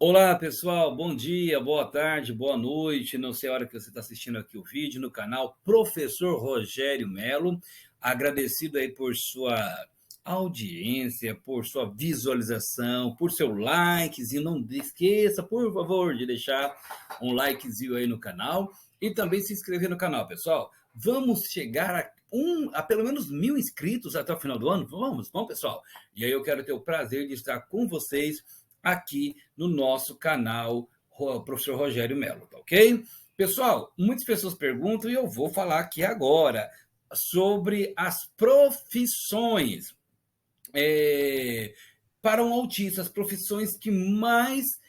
Olá, pessoal. Bom dia, boa tarde, boa noite. Não sei a hora que você está assistindo aqui o vídeo no canal Professor Rogério Melo. Agradecido aí por sua audiência, por sua visualização, por seu likezinho. Não esqueça, por favor, de deixar um likezinho aí no canal e também se inscrever no canal, pessoal. Vamos chegar a pelo menos 1.000 inscritos até o final do ano? Vamos, pessoal. E aí eu quero ter o prazer de estar com vocês aqui no nosso canal Professor Rogério Melo, tá ok? Pessoal, muitas pessoas perguntam e eu vou falar aqui agora sobre as profissões para um autista, as profissões que mais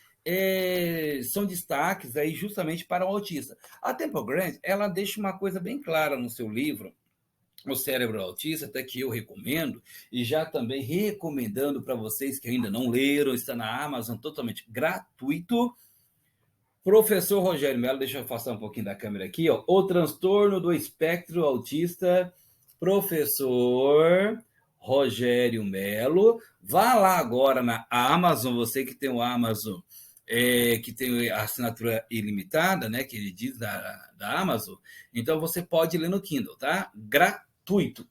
são destaques aí justamente para o autista. A Temple Grandin, ela deixa uma coisa bem clara no seu livro, O Cérebro Autista, até que eu recomendo, e já também recomendando para vocês que ainda não leram, está na Amazon totalmente gratuito. Professor Rogério Melo, deixa eu afastar um pouquinho da câmera aqui, ó. O transtorno do espectro autista, professor Rogério Melo. Vá lá agora na Amazon, você que tem o Amazon, que tem a assinatura ilimitada, né, que ele diz da Amazon, então você pode ler no Kindle, tá? Gratuito.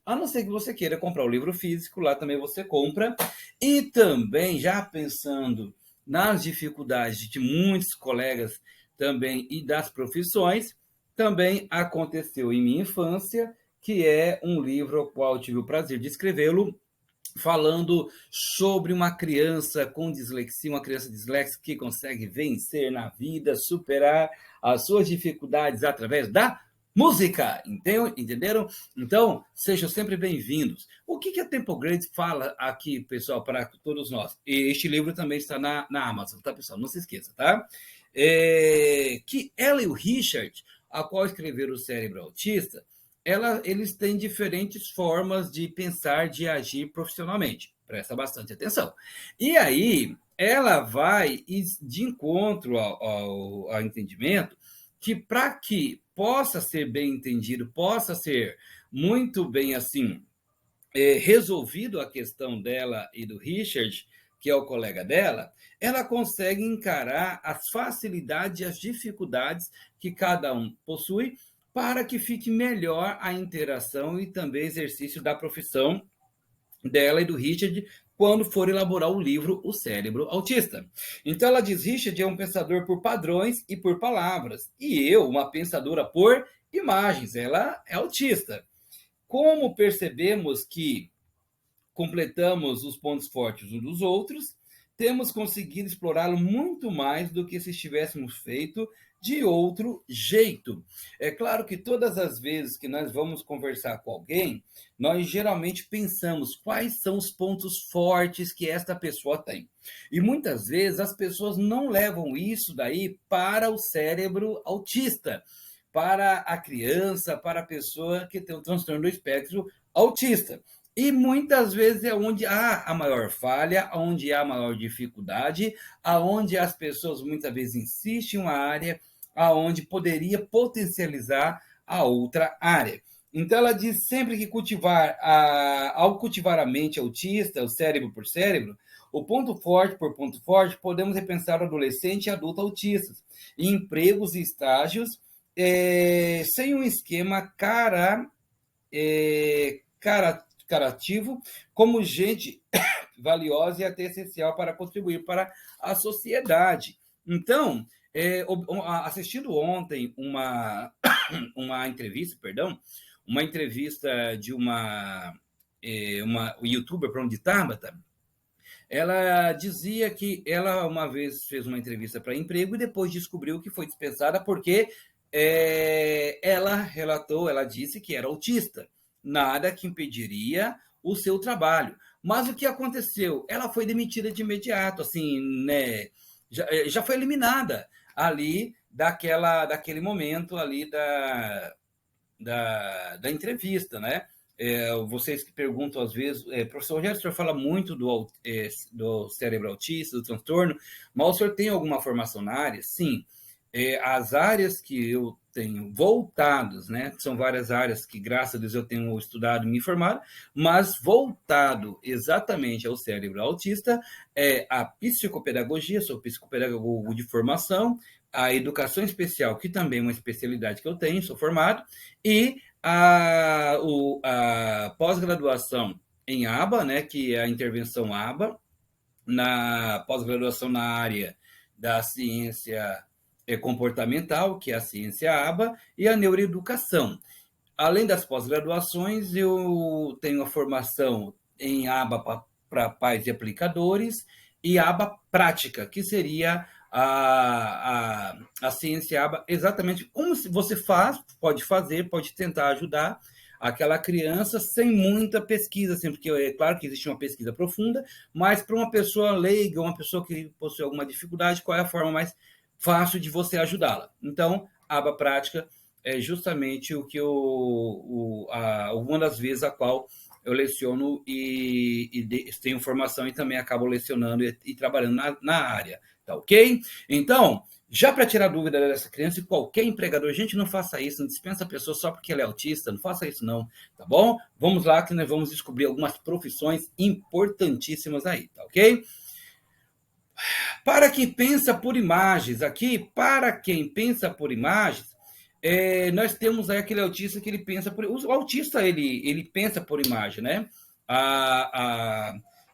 A não ser que você queira comprar o livro físico, lá também você compra. E também, já pensando nas dificuldades de muitos colegas também e das profissões, também aconteceu em minha infância, que é um livro ao qual eu tive o prazer de escrevê-lo, falando sobre uma criança com dislexia, uma criança disléxica que consegue vencer na vida, superar as suas dificuldades através da música, entenderam? Então, sejam sempre bem-vindos. O que a Temple Grandin fala aqui, pessoal, para todos nós? Este livro também está na Amazon, tá, pessoal? Não se esqueça, tá? Que ela e o Richard, a qual escreveram O Cérebro Autista, eles têm diferentes formas de pensar, de agir profissionalmente. Presta bastante atenção. E aí, ela vai de encontro ao entendimento que, para que possa ser bem entendido, possa ser muito bem assim resolvido a questão dela e do Richard, que é o colega dela, ela consegue encarar as facilidades e as dificuldades que cada um possui para que fique melhor a interação e também exercício da profissão dela e do Richard quando for elaborar o livro O Cérebro Autista. Então ela diz, Richard é um pensador por padrões e por palavras, e eu, uma pensadora por imagens. Ela é autista. Como percebemos que completamos os pontos fortes uns dos outros, temos conseguido explorá-lo muito mais do que se estivéssemos feito de outro jeito. É claro que todas as vezes que nós vamos conversar com alguém, nós geralmente pensamos quais são os pontos fortes que esta pessoa tem. E muitas vezes as pessoas não levam isso daí para o cérebro autista, para a criança, para a pessoa que tem o transtorno do espectro autista. E muitas vezes é onde há a maior falha, onde há a maior dificuldade, aonde as pessoas muitas vezes insistem em uma área aonde poderia potencializar a outra área. Então ela diz sempre que ao cultivar a mente autista, o cérebro por cérebro, o ponto forte por ponto forte, podemos repensar o adolescente e adulto autistas, em empregos e estágios, sem um esquema carativo, como gente valiosa e até essencial para contribuir para a sociedade. Então, assistindo ontem uma entrevista, uma entrevista de uma youtuber, para onde Tabata, ela dizia que ela uma vez fez uma entrevista para emprego e depois descobriu que foi dispensada porque ela disse que era autista. Nada que impediria o seu trabalho. Mas o que aconteceu? Ela foi demitida de imediato, assim, né? Já foi eliminada ali daquele momento ali da entrevista, né? Vocês que perguntam às vezes, professor Rogério, o senhor fala muito do cérebro autista, do transtorno, mas o senhor tem alguma formação na área? Sim. As áreas que eu tenho voltados, né? São várias áreas que, graças a Deus, eu tenho estudado e me informado, mas voltado exatamente ao cérebro autista é a psicopedagogia, sou psicopedagogo de formação, a educação especial, que também é uma especialidade que eu tenho, sou formado, e a pós-graduação em ABA, né, que é a intervenção ABA, na pós-graduação na área da ciência comportamental, que é a ciência ABA, e a neuroeducação. Além das pós-graduações, eu tenho a formação em ABA para pais e aplicadores e ABA prática, que seria a ciência ABA, exatamente como você faz, pode fazer, pode tentar ajudar aquela criança sem muita pesquisa, assim, porque é claro que existe uma pesquisa profunda, mas para uma pessoa leiga, uma pessoa que possui alguma dificuldade, qual é a forma mais fácil de você ajudá-la? Então, a aba prática é justamente o que uma das vezes a qual eu leciono e tenho formação e também acabo lecionando e trabalhando na área, tá ok? Então, já para tirar dúvida dessa criança, e qualquer empregador, gente, não faça isso, não dispensa a pessoa só porque ela é autista, não faça isso não, tá bom? Vamos lá que nós vamos descobrir algumas profissões importantíssimas aí, tá ok? Para quem pensa por imagens, aqui, para quem pensa por imagens, nós temos aí aquele autista que ele pensa por... O autista, ele pensa por imagem, né?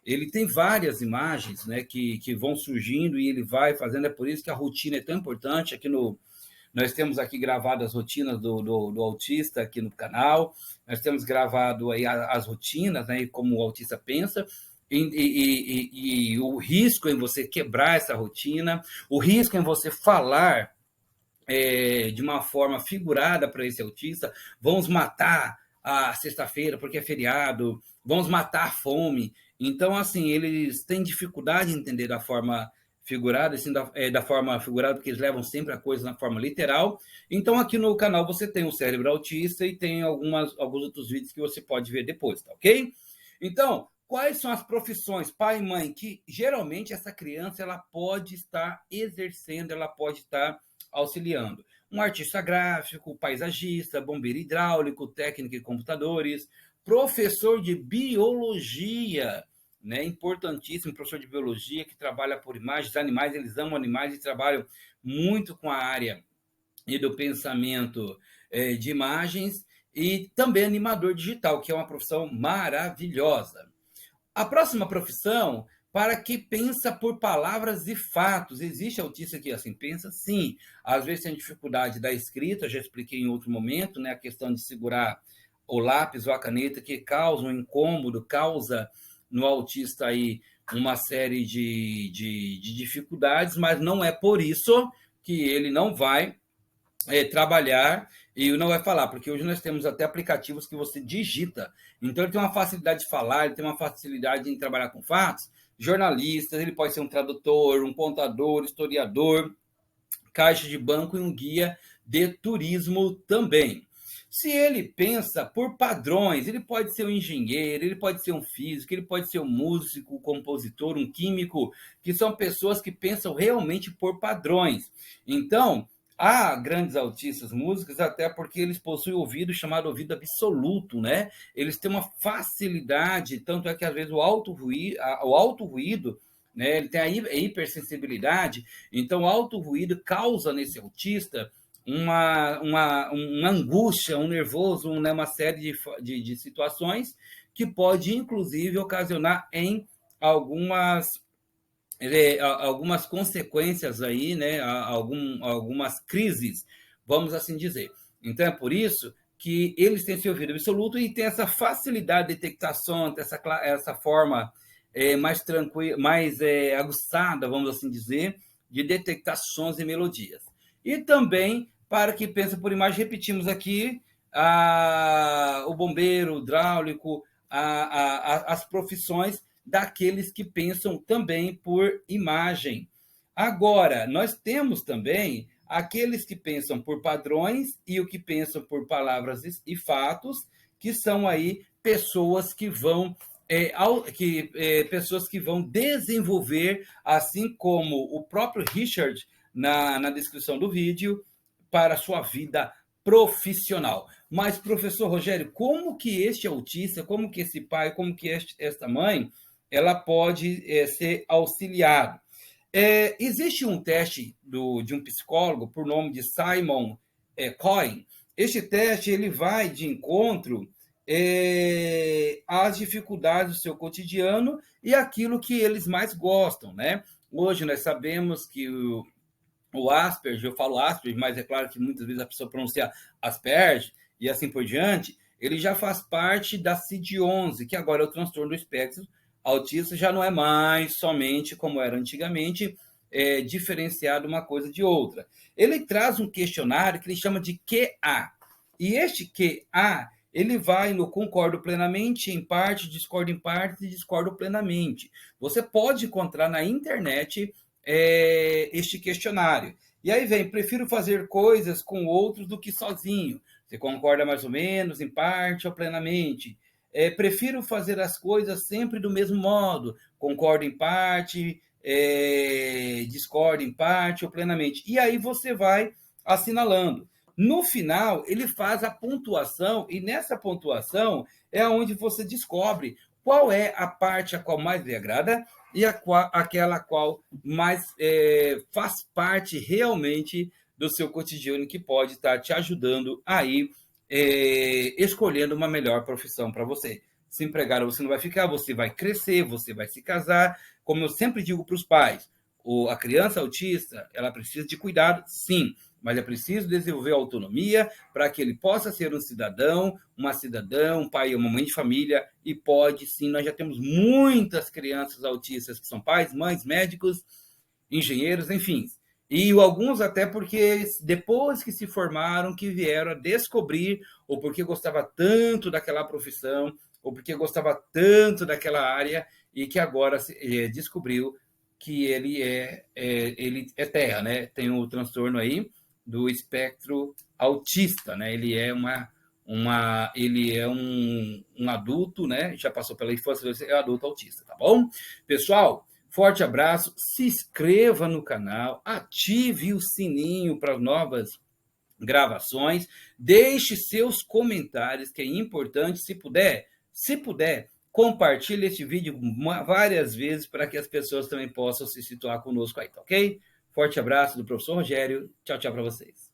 Ele tem várias imagens, né, que vão surgindo e ele vai fazendo, é por isso que a rotina é tão importante. Aqui nós temos aqui gravado as rotinas do autista aqui no canal, nós temos gravado aí as rotinas, né, como o autista pensa, e o risco em você quebrar essa rotina, o risco em você falar de uma forma figurada para esse autista, vamos matar a sexta-feira porque é feriado, vamos matar a fome. Então, assim, eles têm dificuldade em entender da forma figurada, assim, da forma figurada, porque eles levam sempre a coisa na forma literal. Então, aqui no canal você tem o Cérebro Autista e tem alguns outros vídeos que você pode ver depois, tá ok? Então, quais são as profissões, pai e mãe, que geralmente essa criança ela pode estar exercendo, ela pode estar auxiliando? Um artista gráfico, paisagista, bombeiro hidráulico, técnico em computadores, professor de biologia, né? Importantíssimo, professor de biologia que trabalha por imagens, animais, eles amam animais e trabalham muito com a área e do pensamento de imagens, e também animador digital, que é uma profissão maravilhosa. A próxima profissão, para quem pensa por palavras e fatos. Existe autista que assim pensa? Sim. Às vezes tem dificuldade da escrita, já expliquei em outro momento, né? A questão de segurar o lápis ou a caneta, que causa um incômodo, causa no autista aí uma série de dificuldades, mas não é por isso que ele não vai trabalhar e não vai falar, porque hoje nós temos até aplicativos que você digita. Então, ele tem uma facilidade de falar, ele tem uma facilidade em trabalhar com fatos. Jornalistas, ele pode ser um tradutor, um contador, historiador, caixa de banco e um guia de turismo também. Se ele pensa por padrões, ele pode ser um engenheiro, ele pode ser um físico, ele pode ser um músico, um compositor, um químico, que são pessoas que pensam realmente por padrões. Então, há grandes autistas músicos, até porque eles possuem ouvido chamado ouvido absoluto, né? Eles têm uma facilidade, tanto é que às vezes o alto ruído, né? Ele tem a hipersensibilidade, então o alto ruído causa nesse autista uma angústia, um nervoso, né? Uma série de situações que pode, inclusive, ocasionar em algumas consequências aí, né? Algumas crises, vamos assim dizer. Então é por isso que eles têm esse ouvido absoluto e tem essa facilidade de detectação, essa forma mais tranquila, mais aguçada, vamos assim dizer, de detectar sons e melodias. E também, para quem pensa por imagem, repetimos aqui o bombeiro, o hidráulico, as profissões daqueles que pensam também por imagem. Agora, nós temos também aqueles que pensam por padrões e o que pensam por palavras e fatos, que são aí pessoas que vão pessoas que vão desenvolver, assim como o próprio Richard na descrição do vídeo, para a sua vida profissional. Mas, professor Rogério, como que este autista, como que esse pai, como que esta mãe, ela pode ser auxiliado? Existe um teste de um psicólogo por nome de Simon Cohen. Este teste ele vai de encontro às dificuldades do seu cotidiano e aquilo que eles mais gostam, né? Hoje nós sabemos que o Asperger, eu falo Asperger, mas é claro que muitas vezes a pessoa pronuncia Asperger e assim por diante, ele já faz parte da CID-11, que agora é o transtorno do espectro autista, já não é mais somente como era antigamente, diferenciado uma coisa de outra. Ele traz um questionário que ele chama de QA. E este QA, ele vai no concordo plenamente, em parte, discordo em parte e discordo plenamente. Você pode encontrar na internet este questionário. E aí vem, prefiro fazer coisas com outros do que sozinho. Você concorda mais ou menos, em parte ou plenamente. Prefiro fazer as coisas sempre do mesmo modo. Concordo em parte, discordo em parte ou plenamente. E aí você vai assinalando. No final, ele faz a pontuação, e nessa pontuação é onde você descobre qual é a parte a qual mais lhe agrada e aquela a qual mais faz parte realmente do seu cotidiano, que pode estar te ajudando aí escolhendo uma melhor profissão para você. Se empregar você não vai ficar, você vai crescer, você vai se casar. Como eu sempre digo para os pais, a criança autista, ela precisa de cuidado, sim, mas é preciso desenvolver autonomia para que ele possa ser um cidadão, uma cidadã, um pai e uma mãe de família, e pode sim, nós já temos muitas crianças autistas que são pais, mães, médicos, engenheiros, enfim. E alguns até porque depois que se formaram, que vieram a descobrir, ou porque gostava tanto daquela profissão, ou porque gostava tanto daquela área, e que agora descobriu que ele é terra, né? Tem o transtorno aí do espectro autista, né? Ele é um adulto, né? Já passou pela infância, é adulto autista, tá bom? Pessoal, forte abraço, se inscreva no canal, ative o sininho para novas gravações, deixe seus comentários, que é importante, se puder, compartilhe este vídeo várias vezes para que as pessoas também possam se situar conosco aí, tá ok? Forte abraço do professor Rogério, tchau, tchau para vocês.